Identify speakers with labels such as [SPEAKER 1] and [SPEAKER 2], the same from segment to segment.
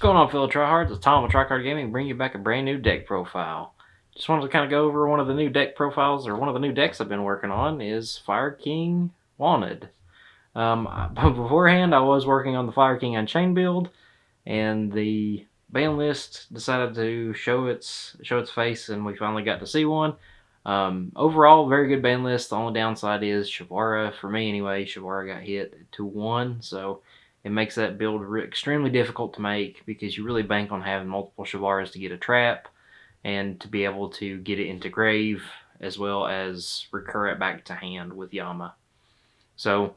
[SPEAKER 1] going on, fellow tryhards? It's Tom with Trycard Gaming, bringing you back a brand new deck profile. Just wanted to kind of go over one of the new deck profiles, or one of the new decks I've been working on is Fire King Wanted. Beforehand, I was working on the Fire King Unchained build, and the ban list decided to show its face, and we finally got to see one. Overall, very good ban list. The only downside is Shavara, for me anyway. Shavara got hit 2-1, so it makes that build extremely difficult to make because you really bank on having multiple Shavaras to get a trap and to be able to get it into grave as well as recur it back to hand with Yama. So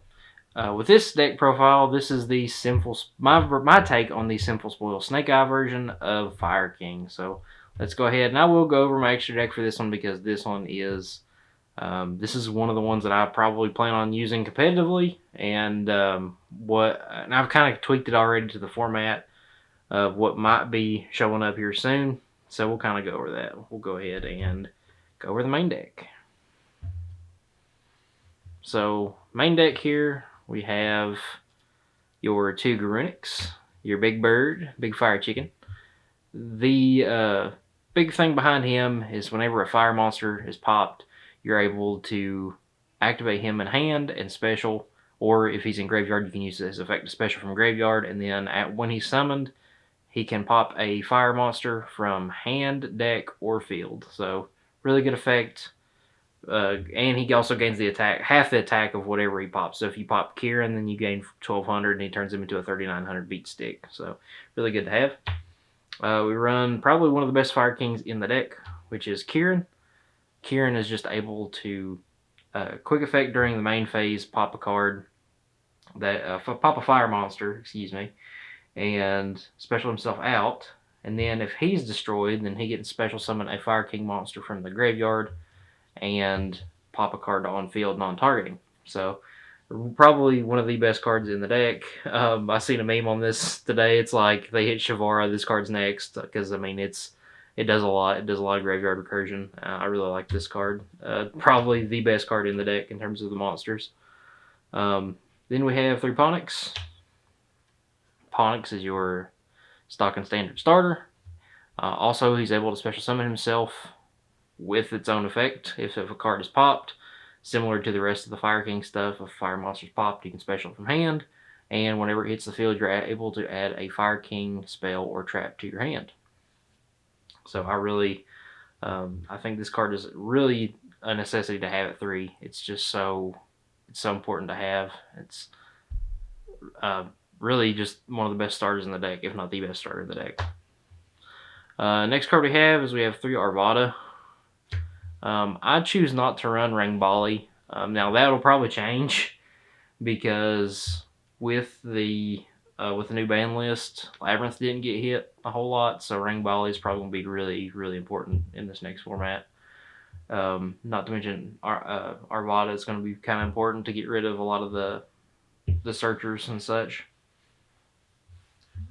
[SPEAKER 1] with this deck profile, this is the simple my take on the simple spoil Snake Eye version of Fire King. So let's go ahead, and I will go over my extra deck for this one because this one is this is one of the ones that I probably plan on using competitively, and I've kind of tweaked it already to the format of what might be showing up here soon. So we'll kind of go over that. We'll go ahead and go over the main deck. So main deck here, we have your 2 Garunics, your Big Bird, Big Fire Chicken. The big thing behind him is whenever a fire monster is popped, you're able to activate him in hand and special, or if he's in graveyard, you can use his effect to special from graveyard, and then when he's summoned, he can pop a fire monster from hand, deck, or field. So really good effect. And he also gains the attack, half the attack of whatever he pops. So if you pop Kieran, then you gain 1200, and he turns him into a 3900 beat stick. So really good to have. We run probably one of the best Fire Kings in the deck, which is Kieran. Kieran is just able to quick effect during the main phase, pop a card that pop a fire monster, excuse me, and special himself out. And then if he's destroyed, then he gets special summon a Fire King monster from the graveyard and pop a card on field non-targeting. So probably one of the best cards in the deck. I seen a meme on this today. It's like they hit Shavara, this card's next, because I mean it does a lot. It does a lot of graveyard recursion. I really like this card. Probably the best card in the deck in terms of the monsters. Then we have 3 Ponix. Ponix is your stock and standard starter. Also, he's able to special summon himself with its own effect if a card is popped. Similar to the rest of the Fire King stuff, if Fire Monster's popped, you can special it from hand, and whenever it hits the field, you're able to add a Fire King spell or trap to your hand. So I really, I think this card is really a necessity to have at 3. It's just so important to have. It's really just one of the best starters in the deck, if not the best starter in the deck. Next card we have 3 Arvada. I choose not to run Rangbali. Now that'll probably change because with the new ban list, Labyrinth didn't get hit a whole lot, so Rangbali is probably going to be really, really important in this next format. Not to mention Arvada is going to be kind of important to get rid of a lot of the searchers and such.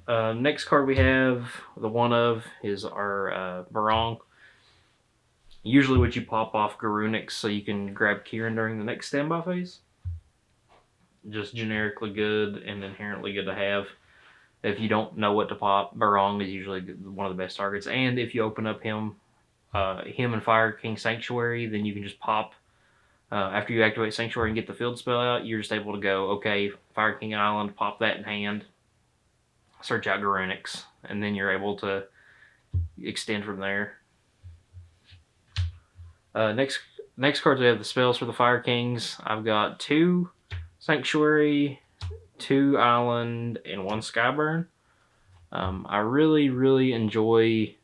[SPEAKER 1] Next card we have, the one of, is our Barong. Usually what you pop off Garunix so you can grab Kieran during the next standby phase. Just generically good and inherently good to have. If you don't know what to pop, Barong is usually one of the best targets. And if you open up him and Fire King Sanctuary, then you can just pop, after you activate Sanctuary and get the field spell out, you're just able to go, okay, Fire King Island, pop that in hand, search out Garunix, and then you're able to extend from there. Next cards we have the spells for the Fire Kings. I've got 2 Sanctuary, 2 Island, and 1 Skyburn. I really, really enjoy.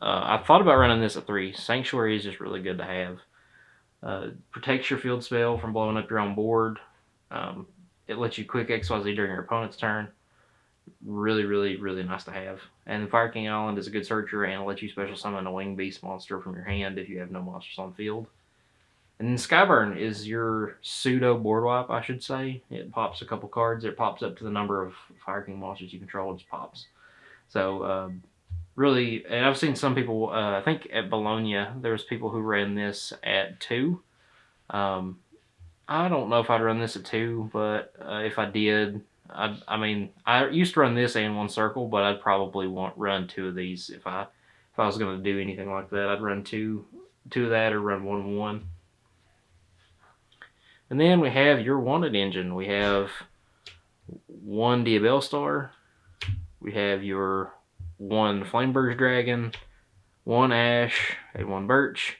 [SPEAKER 1] I thought about running this at 3. Sanctuary is just really good to have. Protects your field spell from blowing up your own board. It lets you quick XYZ during your opponent's turn. Really, really, really nice to have. And Fire King Island is a good searcher and lets you special summon a winged beast monster from your hand if you have no monsters on field. And then Skyburn is your pseudo board wipe, I should say. It pops a couple cards. It pops up to the number of Fire King monsters you control. It just pops. So really, and I've seen some people, I think at Bologna, there was people who ran this at 2. I don't know if I'd run this at 2, but if I did, I mean, I used to run this and one circle, but I'd probably run two of these if I was going to do anything like that. I'd run two of that or run one. And then we have your wanted engine. We have one Diabell Star. We have your one Flameburst Dragon, one Ash, and one Birch.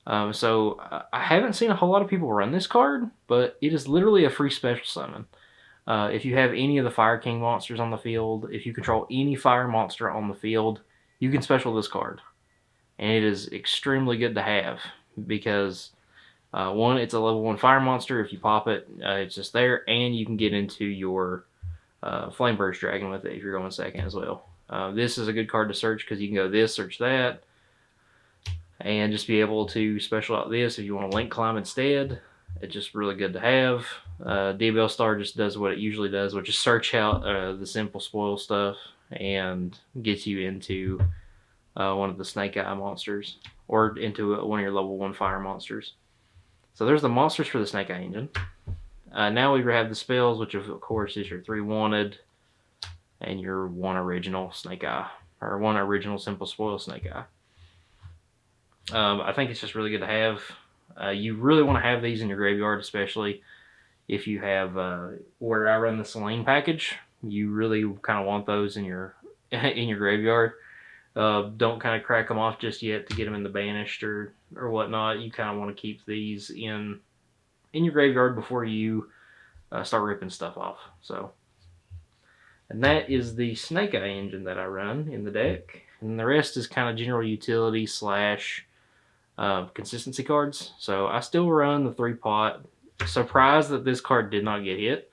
[SPEAKER 1] So I haven't seen a whole lot of people run this card, but it is literally a free special summon. If you have any of the Fire King monsters on the field, if you control any fire monster on the field, you can special this card. And it is extremely good to have because one, it's a level 1 fire monster. If you pop it, it's just there, and you can get into your Flameburst Dragon with it if you're going second as well. This is a good card to search because you can go this, search that, and just be able to special out this if you want to link climb instead. It's just really good to have. Diabell Star just does what it usually does, which is search out the simple spoil stuff and get you into one of the Snake Eye monsters or into one of your level 1 fire monsters. So there's the monsters for the Snake Eye engine. Now we have the spells, which of course is your 3 wanted and your 1 original Snake Eye, or 1 original simple spoil Snake Eye. I think it's just really good to have. You really want to have these in your graveyard, especially if you have where I run the Selene package. You really kind of want those in your in your graveyard. Don't kind of crack them off just yet to get them in the banished or whatnot. You kind of want to keep these in your graveyard before you start ripping stuff off. So, and that is the Snake Eye engine that I run in the deck, and the rest is kind of general utility slash consistency cards. So I still run the 3-pot. Surprised that this card did not get hit.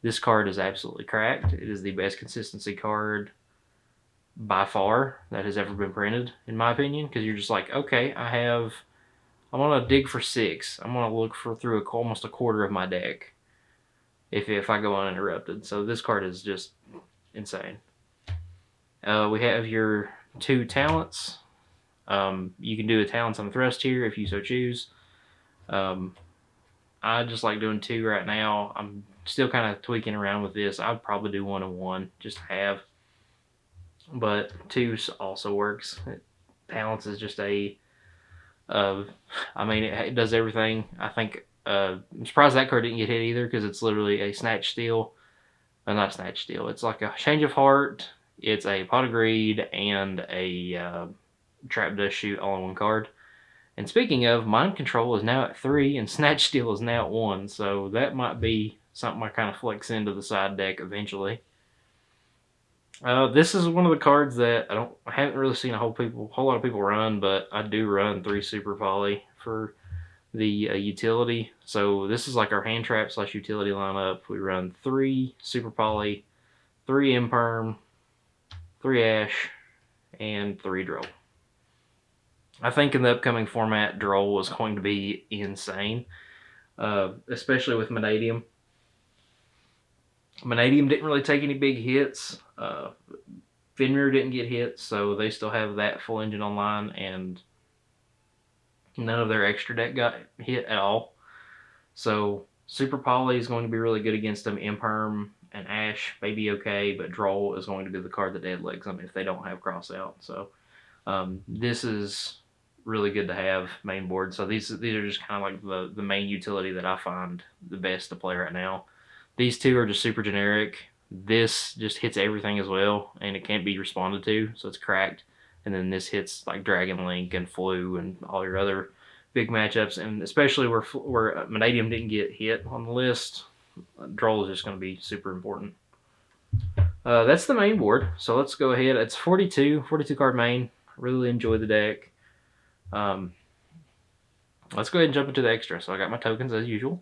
[SPEAKER 1] This card is absolutely cracked. It is the best consistency card by far that has ever been printed, in my opinion, because you're just like, okay, I'm gonna dig for 6. I'm gonna look through almost a quarter of my deck if I go uninterrupted. So this card is just insane. We have your 2 talents. You can do a talents on the thrust here if you so choose. I just like doing 2 right now. I'm still kind of tweaking around with this. I'd probably do 1 and 1 just to have. But 2 also works. Talents is just it does everything. I think I'm surprised that card didn't get hit either because it's literally a Snatch Steal. Not Snatch Steal. It's like a Change of Heart. It's a Pot of Greed and a Trap Dust Shoot all in 1 card. And speaking of, Mind Control is now at 3 and Snatch Steal is now at 1. So that might be something I kind of flex into the side deck eventually. This is one of the cards that I haven't really seen a whole lot of people run, but I do run 3 Super Poly for the utility. So this is like our hand trap / utility lineup. We run 3 Super Poly, 3 Imperm, 3 Ash, and 3 Droll. I think in the upcoming format, Droll is going to be insane, especially with Vanadium. Vanadium didn't really take any big hits. Fenrir didn't get hit, so they still have that full engine online, and none of their extra deck got hit at all. So Super Poly is going to be really good against them. Imperm and Ash may be okay, but Droll is going to be the card that dead legs them if they don't have cross out. So this is really good to have main board. So these are just kind of like the main utility that I find the best to play right now. These 2 are just super generic. This just hits everything as well, and it can't be responded to, so it's cracked. And then this hits like Dragon Link and Flu and all your other big matchups, and especially where Vanadium didn't get hit on the list, Droll is just going to be super important. That's the main board, so let's go ahead. It's 42 card main. Really enjoy the deck. Let's go ahead and jump into the extra. So I got my tokens as usual.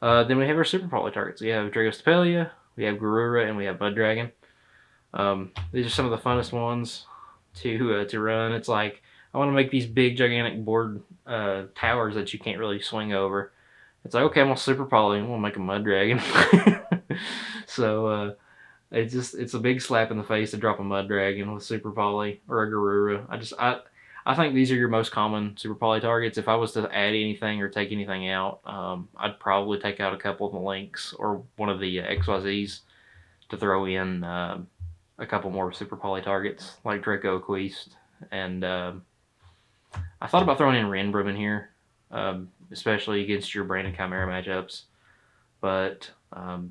[SPEAKER 1] Then we have our Super Poly targets. We have Dragostapelia, we have Garura, and we have Mud Dragon. These are some of the funnest ones to run. It's like, I want to make these big, gigantic board towers that you can't really swing over. It's like, okay, I'm going to Super Poly, and we'll make a Mud Dragon. So, it's a big slap in the face to drop a Mud Dragon with Super Poly or a Garura. I think these are your most common Super Poly targets. If I was to add anything or take anything out, I'd probably take out a couple of the Links or one of the XYZs to throw in a couple more Super Poly targets like Draco Queast, and I thought about throwing in Renbrum in here, especially against your Brandon Chimera matchups, but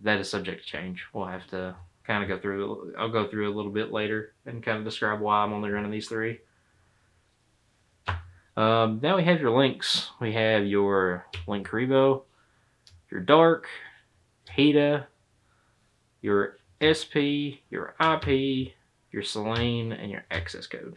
[SPEAKER 1] that is subject to change. We'll have to kind of go through. I'll go through a little bit later and kind of describe why I'm only running these three. Now we have your links. We have your Linkuriboh, your Dark, Hida, your SP, your IP, your Selene, and your access code.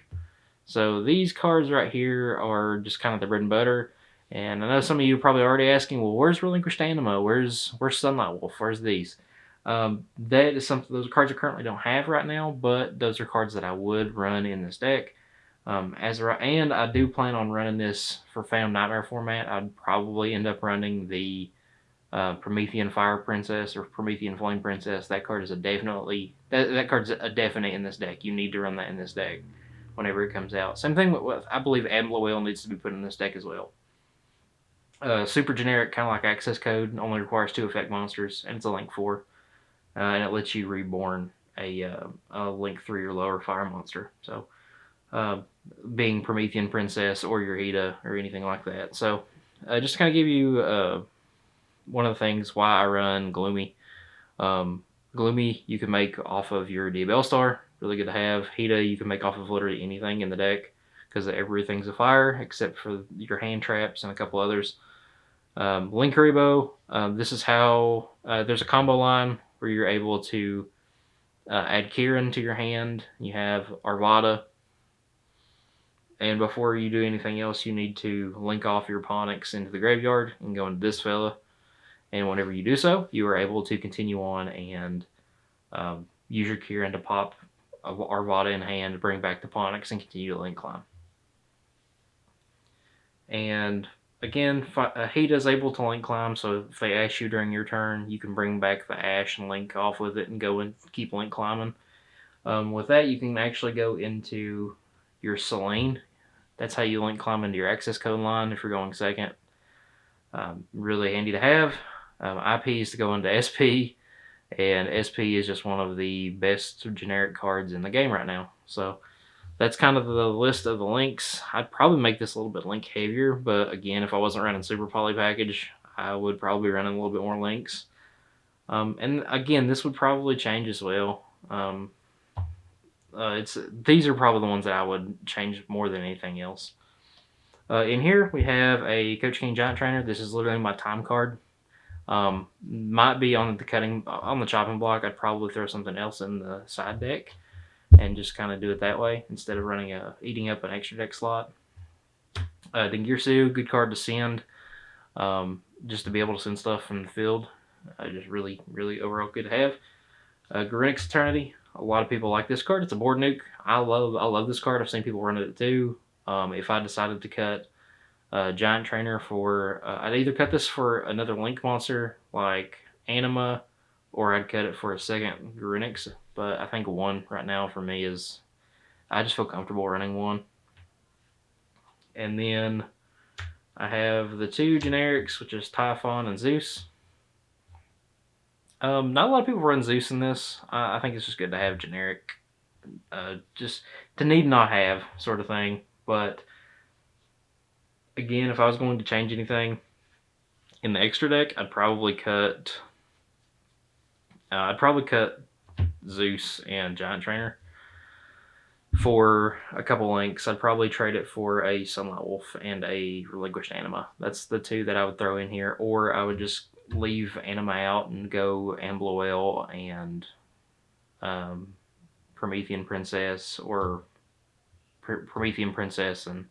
[SPEAKER 1] So these cards right here are just kind of the bread and butter. And I know some of you are probably already asking, well, where's Relinquished Anima? Where's Sunlight Wolf? Where's these? That is something. Those are cards I currently don't have right now, but those are cards that I would run in this deck. And I do plan on running this for Phantom Nightmare format. I'd probably end up running the Promethean Fire Princess or Promethean Flame Princess. That card is that card's a definite in this deck. You need to run that in this deck whenever it comes out. Same thing with I believe Ambloel needs to be put in this deck as well. Super generic, kind of like access code, only requires 2 effect monsters, and it's a Link 4. And it lets you reborn a Link 3 or lower fire monster. So, being Promethean Princess or your Hida or anything like that. So, just to kind of give you one of the things why I run Gloomy. Gloomy you can make off of your Diabell Star. Really good to have. Hida you can make off of literally anything in the deck because everything's a fire except for your hand traps and a couple others. Linkuriboh, this is how there's a combo line where you're able to add Kieran to your hand. You have Arvada, and before you do anything else, you need to link off your Ponix into the graveyard and go into this fella. And whenever you do so, you are able to continue on and use your Kieran to pop Arvada in hand, to bring back the Ponix, and continue to link climb. And again, Hida is able to link climb, so if they ash you during your turn, you can bring back the ash and link off with it and go and keep link climbing. With that, you can actually go into your Selene. That's how you link climb into your access code line if you're going second. Really handy to have. IP is to go into SP, and SP is just one of the best generic cards in the game right now. So that's kind of the list of the links. I'd probably make this a little bit link heavier, but again, if I wasn't running Super Poly Package, I would probably be running a little bit more links. And again, this would probably change as well. These are probably the ones that I would change more than anything else. In here, we have a Coach King Giant Trainer. This is literally my time card. Might be on the chopping block. I'd probably throw something else in the side deck and just kind of do it that way instead of eating up an extra deck slot. Dingirsu, good card to send, just to be able to send stuff from the field. Just really, really overall good to have. Garunix Eternity. A lot of people like this card. It's a board nuke. I love this card. I've seen people run it too. If I decided to cut Giant Trainer for, I'd either cut this for another Link monster like Anima, or I'd cut it for a second Garunix. But I think 1 right now for me is, I just feel comfortable running 1. And then I have the 2 generics, which is Typhon and Zeus. Not a lot of people run Zeus in this. I think it's just good to have generic, just to need not have sort of thing. But again, if I was going to change anything in the extra deck, I'd probably cut Zeus and Giant Trainer for a couple links. I'd probably trade it for a Sunlight Wolf and a Relinquished Anima. That's the 2 that I would throw in here, or I would just leave Anima out and go Ambloel and Promethean Princess, or Promethean Princess and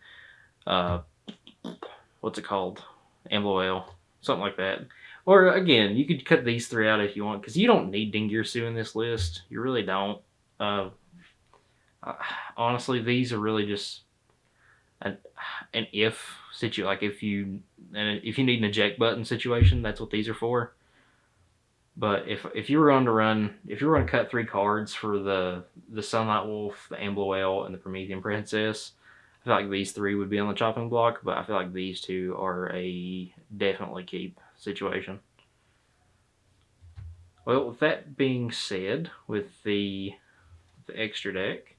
[SPEAKER 1] what's it called? Ambloel, something like that. Or again, you could cut these 3 out if you want, because you don't need Dingirsu in this list. You really don't. Honestly, these are really just an if situation. Like if you need an eject button situation, that's what these are for. But if you were going to cut 3 cards for the Sunlight Wolf, the Ambloel, and the Promethean Princess, I feel like these 3 would be on the chopping block. But I feel like these 2 are a definitely keep situation. Well, with that being said, with the extra deck,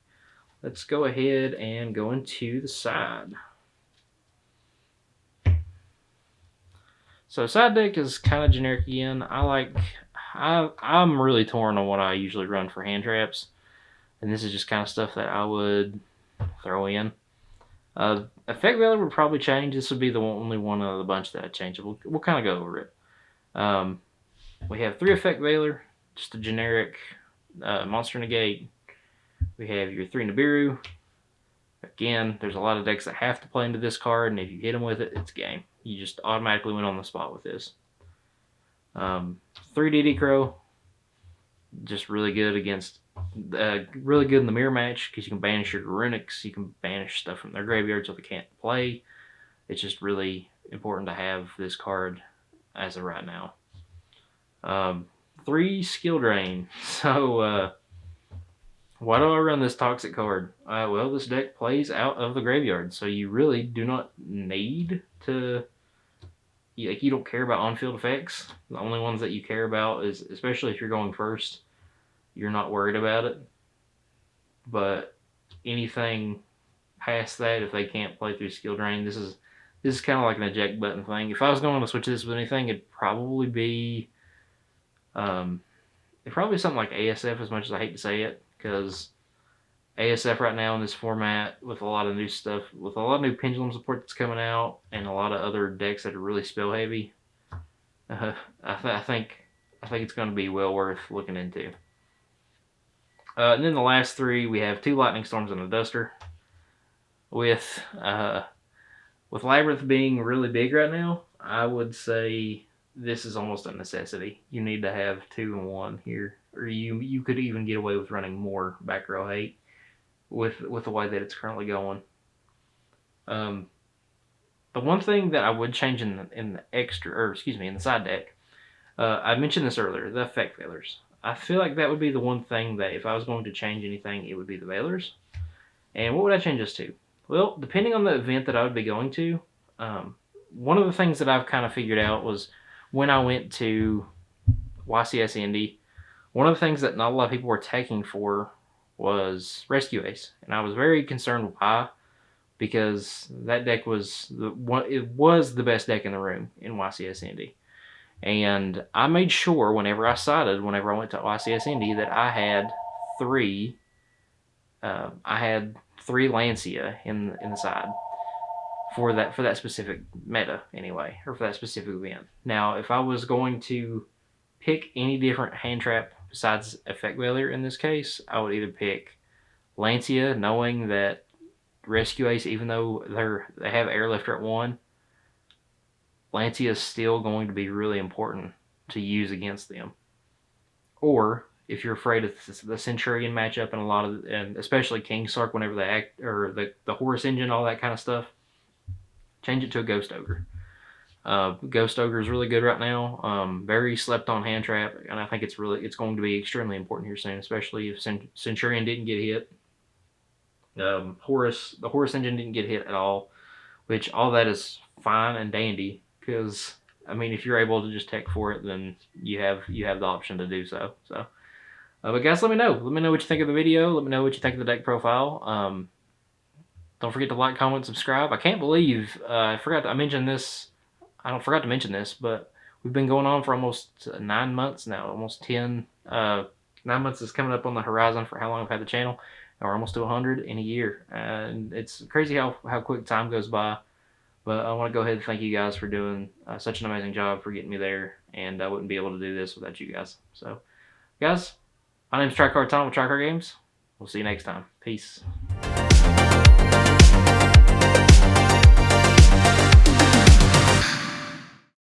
[SPEAKER 1] let's go ahead and go into the side. So side deck is kind of generic again. I'm really torn on what I usually run for hand traps, and this is just kind of stuff that I would throw in. Effect Veiler would probably change. This would be the only one of the bunch that I'd change. We'll kind of go over it. We have 3 Effect Veiler, just a generic monster negate. We have your 3 Nibiru. Again, there's a lot of decks that have to play into this card, and if you hit them with it, it's game. You just automatically win on the spot with this. 3 DD Crow, just really good against, really good in the mirror match because you can banish your Runics, you can banish stuff from their graveyard so they can't play. It's just really important to have this card as of right now. 3 Skill Drain. So, why do I run this toxic card? Well, this deck plays out of the graveyard, so you really do not need to. You don't care about on-field effects. The only ones that you care about is, especially if you're going first, you're not worried about it. But anything past that, if they can't play through Skill Drain, this is kind of like an eject button thing. If I was going to switch this with anything, it'd probably be something like ASF. As much as I hate to say it, because ASF right now in this format, with a lot of new stuff, with a lot of new pendulum support that's coming out, and a lot of other decks that are really spell heavy, I think it's going to be well worth looking into. And then the last 3, we have 2 Lightning Storms and a Duster. With Labyrinth being really big right now, I would say this is almost a necessity. You need to have 2 and 1 here, or you could even get away with running more back row hate with the way that it's currently going. The one thing that I would change in the in the side deck, I mentioned this earlier, the effect veilers. I feel like that would be the one thing that if I was going to change anything, it would be the veilers. And what would I change this to? Well, depending on the event that I would be going to, one of the things that I've kind of figured out was when I went to YCS Indy, one of the things that not a lot of people were taking for was Rescue Ace, and I was very concerned why, because that deck was the best deck in the room in YCS Indy, and I made sure whenever I went to YCS Indy that I had 3 Lancia in the side for that specific meta anyway, or for that specific event. Now, if I was going to pick any different hand trap besides Effect Veiler in this case, I would either pick Lancia, knowing that Rescue Ace, even though they have Airlifter at 1, Lancia is still going to be really important to use against them. Or if you're afraid of the Centurion matchup and especially King Sark whenever they act, or the Horus Engine, all that kind of stuff, change it to a Ghost Ogre. Ghost Ogre is really good right now. Very slept on hand trap, and I think it's going to be extremely important here soon, especially if Centurion didn't get hit. The Horus Engine didn't get hit at all, which all that is fine and dandy, because I mean, if you're able to just tech for it, then you have the option to do so. So, but guys, let me know. Let me know what you think of the video. Let me know what you think of the deck profile. Don't forget to like, comment, subscribe. I can't believe I forgot to mention this, but we've been going on for almost 9 months now, almost 10. 9 months is coming up on the horizon for how long I've had the channel, and we're almost to 100 in a year. And it's crazy how quick time goes by. But I want to go ahead and thank you guys for doing such an amazing job for getting me there, and I wouldn't be able to do this without you guys. So, guys, my name is Tricard Tom with Tricard Games. We'll see you next time. Peace.